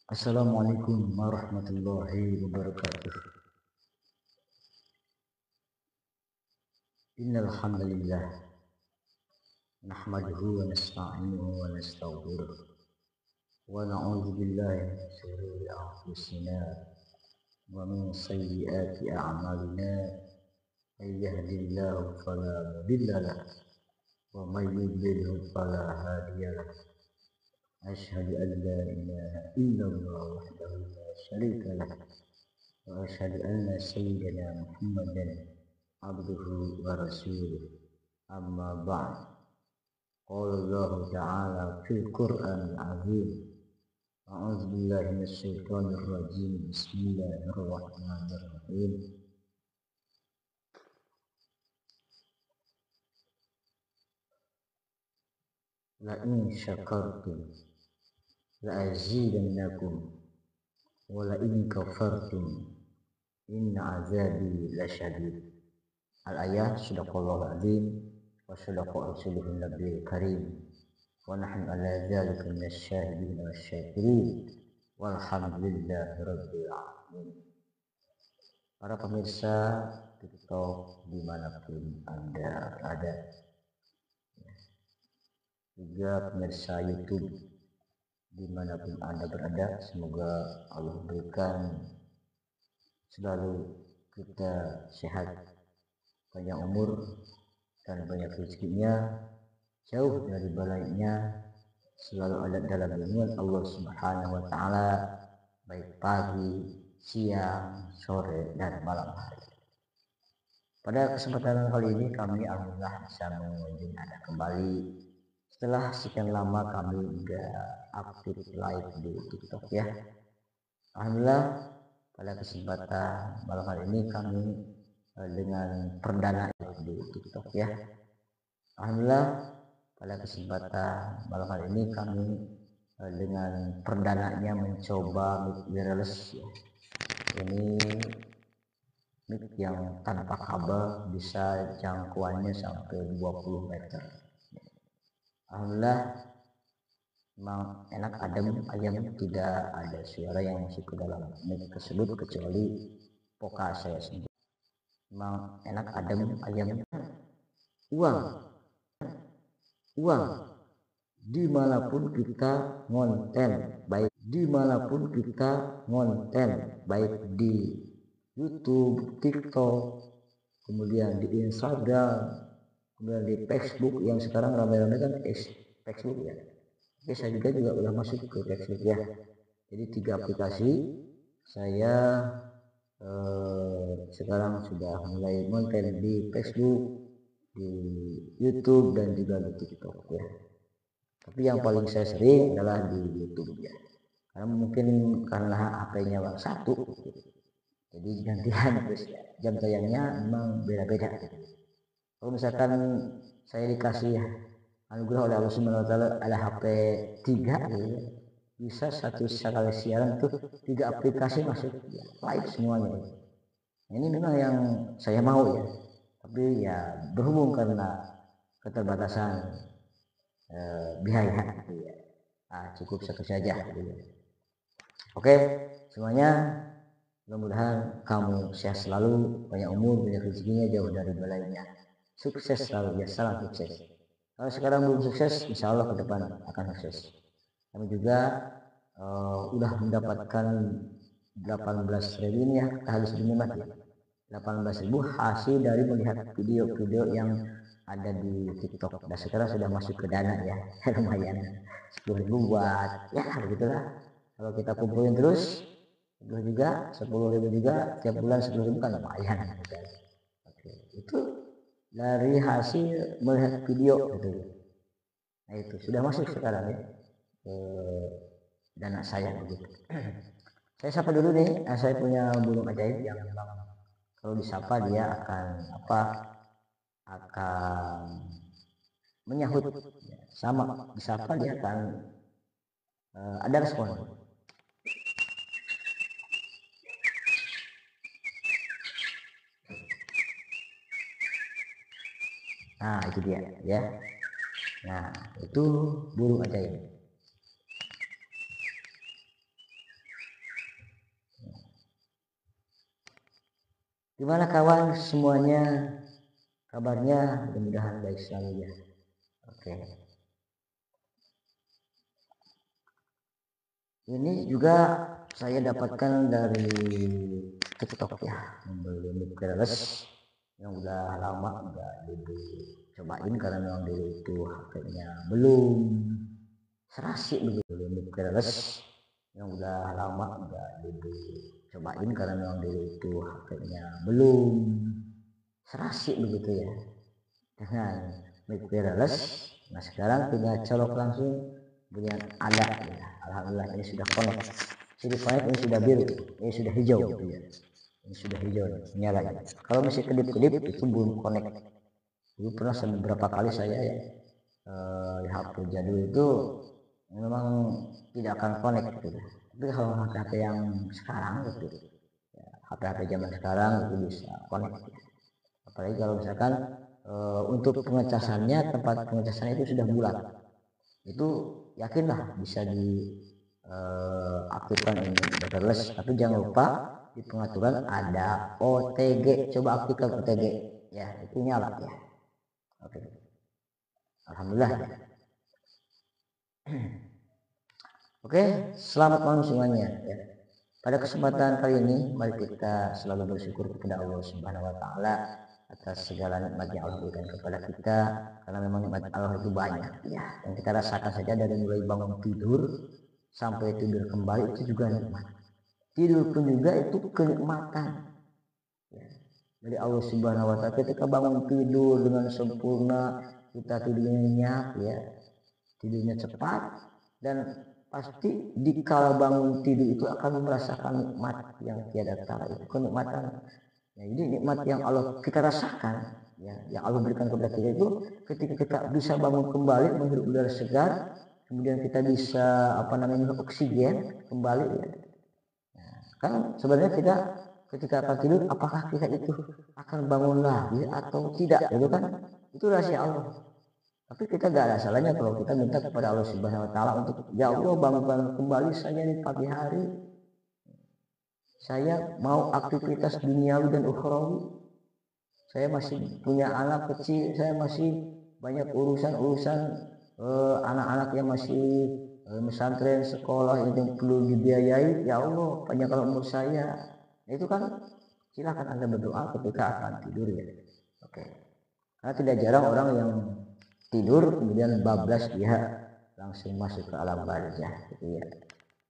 Assalamualaikum warahmatullahi wabarakatuh. Innal hamdalillah nahmaduhu wa nasta'inuhu wa nastaghfiruh wa na'udzu billahi min shururi anfusina wa min sayyiati a'malina. May yahdihillahu fala mudilla lahu wa may yudlil fala hadiya lahu. Asyhadu an la ilaha illallah wahdahu la syarika lahu wa asyhadu anna sayyidina Muhammadan abduhu wa rasuluh. Amma ba'd. Qala Allah ta'ala fil Qur'anil azim. A'udzu billahi minasyaitonir rajim. Bismillahirrahmanirrahim. La in syakartum la azidannakum wa la in kafartum inna azabi lasyadid. Al-ayat. Sadaqallahul azim wa sadaqa rasulun nabiyil karim wa nahnu ala dzalika minasyahidin wasyakirin walhamdulillahi rabbil alamin. Para pemirsa TikTok dimanapun Anda berada, juga pemirsa YouTube dimanapun Anda berada, semoga Allah berikan selalu kita sehat, panjang umur dan banyak rezekinya, jauh dari balainya, selalu ada dalam lindungan Allah Subhanahu wa taala, baik pagi, siang, sore dan malam hari. Pada kesempatan kali ini kami alhamdulillah bisa mengunjungi Anda kembali setelah sekian lama kami enggak aktif live di TikTok ya. Alhamdulillah pada kesempatan malam hari ini kami dengan perdana di TikTok ya. Alhamdulillah pada kesempatan malam hari ini kami dengan perdananya mencoba mic wireless ya. Ini mic yang tanpa kabel, bisa jangkauannya sampai 20 meter. Alhamdulillah memang enak, adem, ayam, tidak ada suara yang masuk ke dalam mic tersebut kecuali poka saya sendiri. Memang enak, adem, ayam. Uang dimanapun kita ngonten, baik dimanapun kita ngonten, baik di YouTube, TikTok, kemudian di Instagram, kemudian di Facebook yang sekarang ramai-ramai kan Facebook ya. Oke, saya juga udah masuk ke Facebook ya. Jadi 3 aplikasi saya sekarang sudah mulai konten di Facebook, di YouTube dan juga di TikTok ya. Tapi yang paling saya sering adalah di YouTube ya. Karena mungkin karena HP-nya satu, jadi gantian terus ya. Jam tayangnya memang beda-beda. Kalau misalkan saya dikasih anugerah oleh Allah Subhanahu wa taala ada HP 3 ya, bisa satu sekali siaran tuh 3 aplikasi masuk ya, live semuanya. Ini memang yang saya mau ya. Tapi ya berhubung karena keterbatasan biaya ya. Cukup satu saja gitu ya. Oke, semuanya mudah-mudahan kamu sehat selalu, banyak umur, banyak rezekinya, jauh dari balainya. Sukses selalu ya, salam sukses. Kalau sekarang belum sukses, insya Allah ke depan akan sukses. Kami juga udah mendapatkan 18.000 ini ya, habis dinikmat ya. 18.000 hasil dari melihat video-video yang ada di TikTok. Dan sekarang sudah masuk ke dana ya, lumayan 10.000 buat ya begitulah Kalau kita kumpulin terus 10 juga, 10.000 juga, tiap bulan 10.000 kan lumayan. Oke, itu dari hasil melihat video gitu. Nah itu sudah masuk sekarang ya ke dana saya begitu. Saya sapa dulu nih, saya punya burung ajaib yang memang kalau disapa dia akan menyahut, sama disapa dia akan ada respon. Nah itu dia ya. Nah itu burung ajaib. Gimana kawan semuanya, kabarnya? Mudah-mudahan baik selalu ya. Oke. Ini juga saya dapatkan dari TikTok ya, membeli mic wireless yang udah lama udah dicobain karena memang dulu itu HP-nya belum serasi begitu. Mic wireless yang udah lama udah dicobain karena memang dulu itu HP-nya belum serasi begitu ya dengan mic wireless. Nah sekarang tinggal colok langsung kemudian ada ya. Alhamdulillah ini sudah connect. Jadi connect ini sudah biru, ini sudah hijau ya. Ini sudah hijau nyala. Kalau masih kedip-kedip itu belum connect. Dulu pernah beberapa kali saya ya di HP jadul itu memang tidak akan connect gitu. Tapi kalau HP yang sekarang gitu ya, HP zaman sekarang itu bisa connect ya. Apalagi kalau misalkan untuk pengecasannya, tempat pengecasannya itu sudah bulat, itu yakinlah bisa diaktifkan ini wireless. Tapi jangan lupa di pengaturan ada OTG, coba aktifkan OTG ya, itu nyala ya. Oke, alhamdulillah ya. Oke, selamat malam semuanya ya. Pada kesempatan kali ini mari kita selalu bersyukur kepada Allah Subhanahu wa taala atas segala nikmat yang Allah berikan kepada kita, karena memang nikmat Allah itu banyak ya, yang kita rasakan saja dari mulai bangun tidur sampai tidur kembali itu juga nikmat. Tidur pun juga itu kenikmatan ya, dari Allah Subhanahu wa taala. Ketika bangun tidur dengan sempurna, kita tidurnya nyenyak ya, tidurnya cepat, dan pasti dikala bangun tidur itu akan merasakan nikmat yang tiada tara, itu kenikmatan. Nah, jadi nikmat yang Allah kita rasakan ya, yang Allah berikan kepada kita itu ketika kita bisa bangun kembali menghirup udara segar, kemudian kita bisa oksigen kembali ya. Nah, kan sebenarnya kita ketika akan tidur, apakah kita itu akan bangun lagi atau tidak gitu kan, itu rahasia Allah. Tapi kita gak ada salahnya kalau kita minta kepada Allah Subhanahu wa taala untuk ya Allah bangun kembali saya di pagi hari, saya mau aktivitas duniawi dan ukhrawi, saya masih punya anak kecil, saya masih banyak urusan anak-anak yang masih pesantren sekolah yang perlu dibiayai, ya Allah panjangkan umur saya. Nah, itu kan silahkan Anda berdoa ketika akan tidur ya. Oke. Karena tidak jarang orang yang tidur kemudian bablas dia langsung masuk ke alam barzah gitu ya.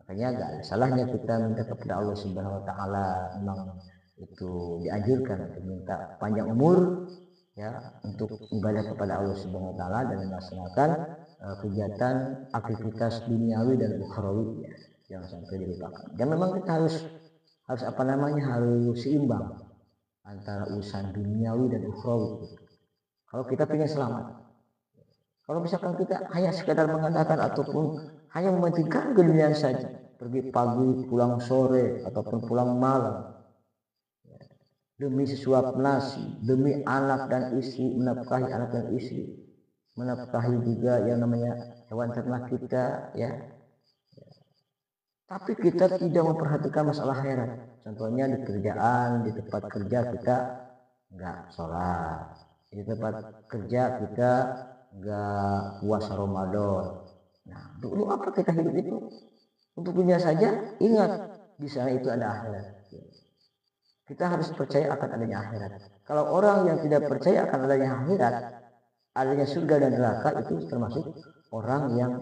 Makanya gak ada salahnya kita minta kepada Allah Subhanahu wa taala, memang itu dianjurkan untuk minta panjang umur ya, untuk ibadah kepada Allah Subhanahu wa taala dan melaksanakan kegiatan aktivitas duniawi dan ukhrawi ya, jangan sampai dilupakan. Dan memang kita harus harus seimbang antara urusan duniawi dan ukhrawi gitu. Kalau kita ingin selamat, kalau misalkan kita hanya sekedar mengandalkan ataupun hanya mementingkan keduniaan saja, pergi pagi pulang sore ataupun pulang malam demi sesuap nasi, demi anak dan istri, menafkahi anak dan istri, menafkahi juga yang namanya hewan ternak kita ya. Tapi kita tidak memperhatikan masalah akhirat. Contohnya di kerjaan, di tempat kerja kita nggak sholat, di tempat kerja kita nggak puasa Ramadan. Nah, dulu apa kita hidup itu? Untuk dunia saja, ingat di sana itu ada akhirat. Kita harus percaya akan adanya akhirat. Kalau orang yang tidak percaya akan adanya akhirat, adanya surga dan neraka, itu termasuk orang yang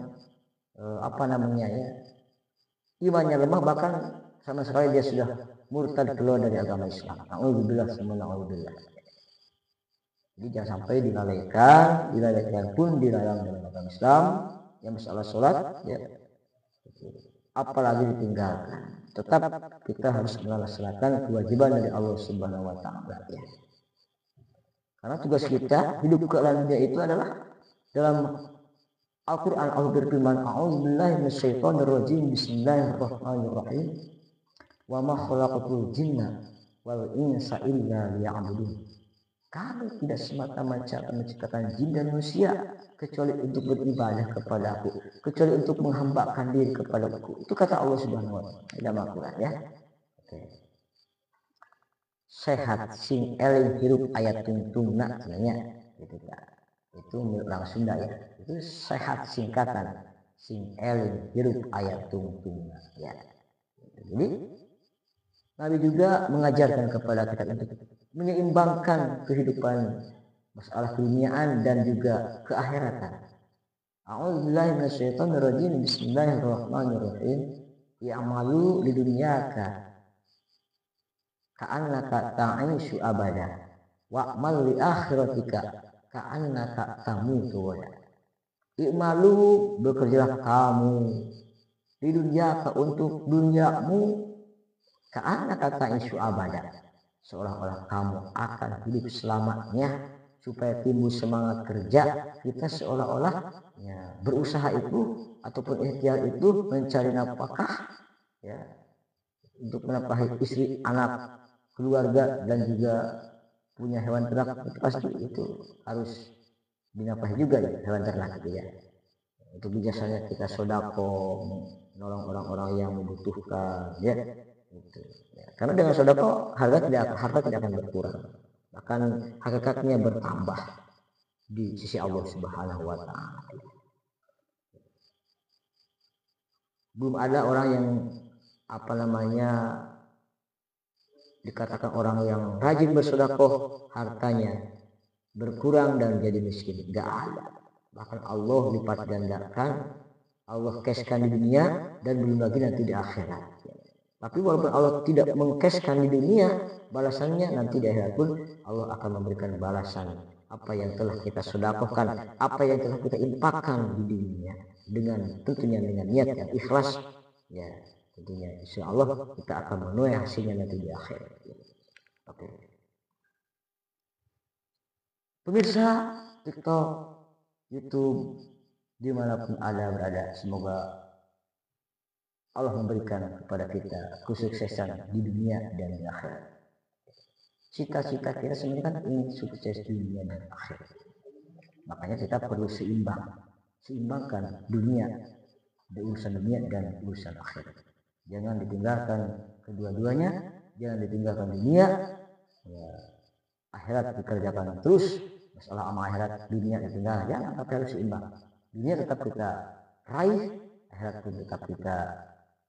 imannya lemah, bahkan sama sekali dia sudah murtad keluar dari agama Islam. Na'udzubillah, semua na'udzubillah. Jadi jangan sampai dilalaikan pun dilarang dalam agama Islam. Yang masalah sholat, ya, apalagi ditinggalkan. Tetap kita harus melaksanakan kewajiban dari Allah Subhanahu Wa Taala. Ya. Karena tugas kita hidup ke alam dunia itu adalah dalam Al-Quran. Allah berfirman, A'udzubillahi minasyaitonirrajim, Bismillahirrahmanirrahim, wa ma khalaqatul jinna wal insa illa liya'budun. Kami tidak semata-mata menciptakan jin dan manusia kecuali untuk beribadah kepada Aku, kecuali untuk menghambakan diri kepada Aku. Itu kata Allah Subhanahu Wa Taala dalam Al-Quran, ya. Oke. Sehat sing eling hirup ayat tungtungna namanya, gitu ya. Itu orang Sunda, ya. Itu sehat singkatan sing eling hirup ayat tungtungna, ya. Jadi Nabi juga mengajarkan kepada kita untuk menyeimbangkan kehidupan masalah keduniaan dan juga keakhiratan. A'udzubillahi minasyaitonirrajim, Bismillahirrahmanirrahim. Ya'malu lidunyaka ka'annaka ta'ishu abada wa'mal li akhiratika ka'annaka tamutu wada. I'malu, bekerjalah kamu di dunia untuk duniamu, ka'annaka ta'ishu abada, seolah-olah kamu akan hidup selamanya. Supaya timbul semangat kerja kita, seolah-olah ya, berusaha itu ataupun ikhtiar itu mencari nafkah, ya, untuk menafkahi istri, anak, keluarga, dan juga punya hewan ternak. Itu pasti itu harus dinafkahi juga, ya, hewan ternak itu, ya. Itu biasanya kita sodako, menolong orang-orang yang membutuhkan, ya, gitu. Ya. Karena dengan sodako harta tidak akan berkurang, bahkan hakikatnya bertambah di sisi Allah Subhanahu Wa Taala. Belum ada orang yang dikatakan orang yang rajin bersedekah hartanya berkurang dan jadi miskin. Gak ada. Bahkan Allah lipat gandakan, Allah cashkan di dunia dan belum lagi nanti di akhirat. Tapi walaupun Allah tidak mengcashkan di dunia, balasannya nanti di akhirat pun Allah akan memberikan balasan apa yang telah kita sedekahkan, apa yang telah kita infakkan di dunia, tentunya dengan niat yang ikhlas, ya. Tentunya insya Allah kita akan menuai hasilnya nanti di akhirat. Oke. Pemirsa TikTok, YouTube, dimanapun Anda berada, semoga Allah memberikan kepada kita kesuksesan di dunia dan di akhirat. Cita-cita kita sebenarnya kan ingin sukses di dunia dan akhirat. Makanya kita perlu seimbangkan dunia, urusan dunia dan urusan akhirat. Jangan ditinggalkan kedua-duanya, jangan ditinggalkan dunia, ya, akhirat dikerjakan terus. Masalah sama akhirat, dunia ditinggalkan, jangan, tapi harus seimbang. Dunia tetap kita raih, akhirat pun tetap kita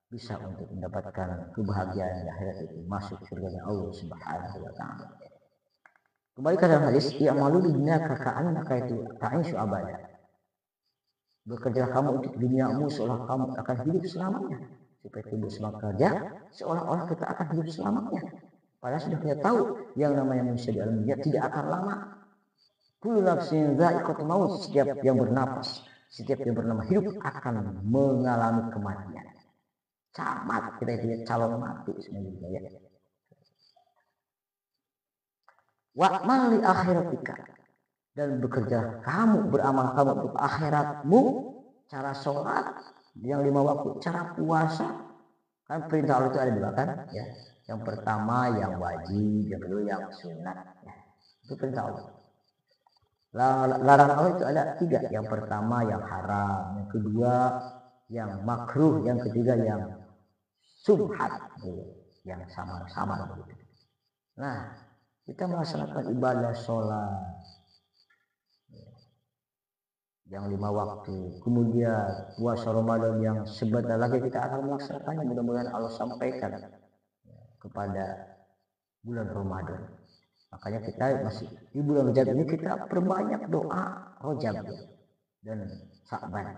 bisa untuk mendapatkan kebahagiaan di akhirat, itu masuk surga Allah Subhanahu Wa Taala. Kembali ke dalam hadis, i'malu di dunia ka'annaka ta'ishu abada. Bekerja kamu untuk duniamu seolah kamu akan hidup selamanya. Supaya timbul semangat kerja seolah-olah kita akan hidup selamanya. Padahal sudah kita tahu yang namanya manusia di alam dunia tidak akan lama. Kullu nafsin dha'iqatul maut, setiap yang bernapas, setiap yang bernama hidup akan mengalami kematian. Camat kita itu calon mati sebenarnya, ya. Wa'mal li akhiratika, dan bekerja kamu, beramal kamu untuk akhiratmu. Cara sholat yang 5 waktu, cara puasa, kan perintah Allah itu ada 2 kan, ya. Yang pertama yang wajib, yang kedua yang sunat, ya. Itu perintah Allah. Larangan Allah itu ada 3. Yang pertama yang haram, yang kedua yang makruh, yang ketiga yang subhat, yang sama-sama begitu. Nah, kita melaksanakan ibadah sholat yang 5 waktu, kemudian puasa Ramadan yang sebentar lagi kita akan melaksanakannya. Mudah-mudahan Allah sampaikan kepada bulan Ramadan. Makanya kita masih di bulan Rajab ini kita perbanyak doa Rajab dan Sa'ban.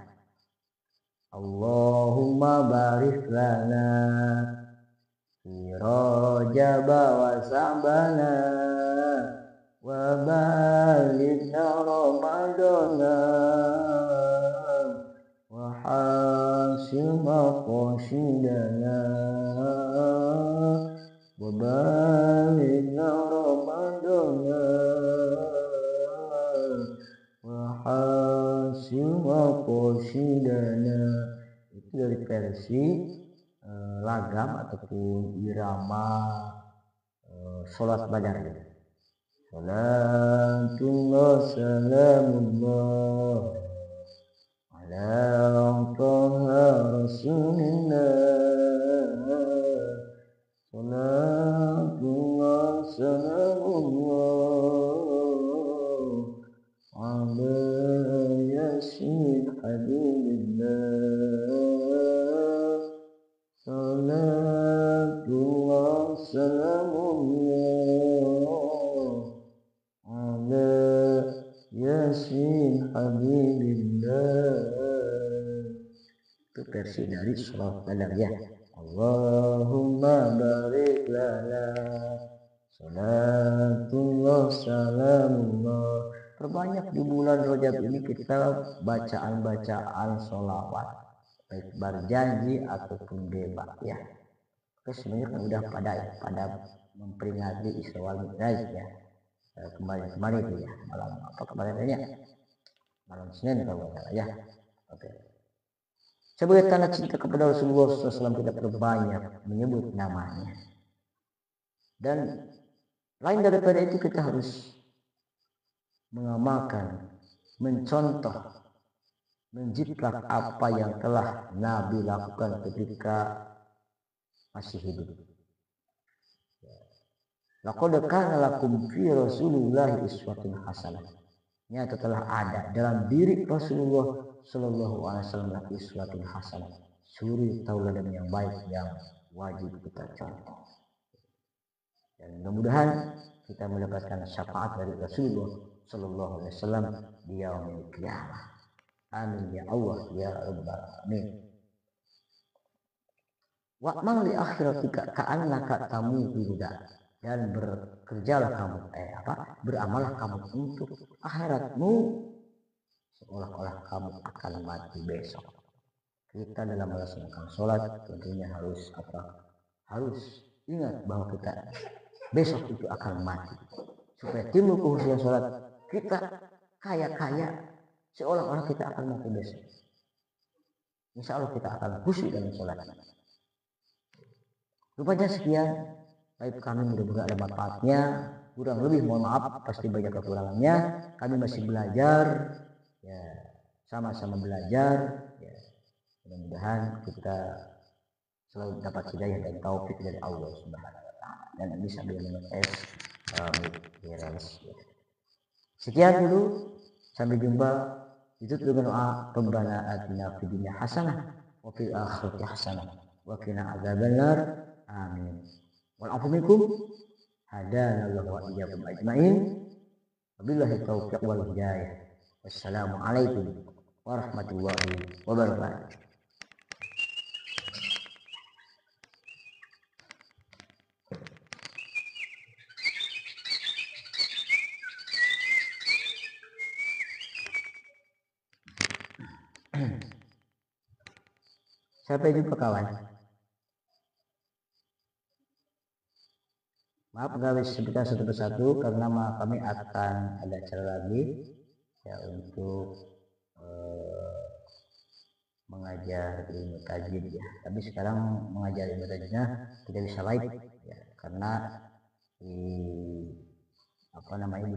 Allahumma barik lana fi Rajab wa Sa'bana wa balighna Ramadana wa hasil maqasidana wa balighna Ramadana wa hasil maqasidana. Itu dari versi lagam ataupun irama sholat badar. Salatullah salamullah ala taha rasulillah. Salatullah salamullah ala yasin habibillah. Salatullah salamullah ala yasin habibillah. Itu versi dari sholat badar ya. Allahumma barik lana. Salatullah salamullah. Perbanyak di bulan Rajab ini kita bacaan-bacaan sholawat, baik berjanji ataupun bebas ya. Terus sebenarnya kan udah pada memperingati Isra wal Mi'raj ya. Kemarin itu ya, malam apa kemarinnya? Malam Senin kalau nggak salah ya. Oke. Sebagai tanda cinta kepada Rasulullah SAW kita perbanyak menyebut namanya. Dan lain daripada itu kita harus mengamalkan, mencontoh, menjiplak apa yang telah Nabi lakukan ketika masih hidup. Laqad kana lakum fi Rasulillah uswatun hasanah. Nyata telah ada dalam diri Rasulullah Sallallahu Alaihi Wasallam uswatun hasanah, suri tauladan yang baik yang wajib kita contoh. Dan mudah-mudahan kita mendapatkan syafaat dari Rasulullah Sallallahu Alaihi Wasallam di yaumil qiyamah. Amin ya Allah ya rabbal alamin. Wa'mal li akhiratika ka'annaka tamutu guda. Dan bekerjalah kamu beramallah kamu untuk akhiratmu seolah-olah kamu akan mati besok. Kita dalam melaksanakan sholat tentunya harus ingat bahwa kita besok itu akan mati. Supaya timbul kehusuan sholat, kita kaya seolah-olah kita akan mati besok. Insya Allah kita akan khusyuk dalam sholat. Rupanya sekian. Baik, kami mudah-mudahan ada manfaatnya. Kurang lebih mohon maaf, pasti banyak kekurangannya. Kami masih belajar, ya, sama-sama belajar. Ya. Mudah-mudahan kita selalu dapat hidayah dan taufik dari Allah Subhanahu wa Ta'ala. Dan bisa mengetes sekian dulu. Sampai jumpa. Ditutup dengan doa. Rabbana atina fid dunya hasanah wa fil akhirati hasanah wa qina adzabannar. Amin. Wa'afu minkum hadana Allah wa iyyakum ajmain. Wabillahi taufiq wal hidayah. Wassalamu alaikum warahmatullahi wabarakatuh. Sampai jumpa kawan. Maaf nggak sebutkan satu persatu karena kami akan ada acara lagi ya untuk mengajar ilmu tajwid ya. Tapi sekarang mengajar ilmu tajwidnya tidak bisa live ya karena di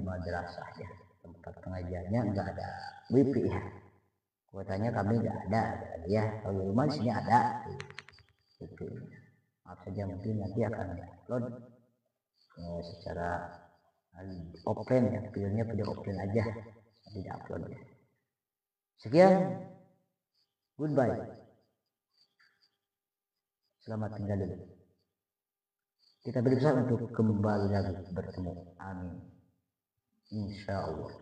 madrasah ya, tempat pengajarnya nggak ada wifi ya. Kuotanya kami nggak ada ya. Kalau di rumah di sini ada. Gitu. Maaf saja mungkin nanti akan upload secara offline ya, videonya video offline aja, tidak upload ya. Sekian, goodbye, selamat tinggal dulu. Kita berusaha untuk kembali lagi bertemu, amin, insya Allah.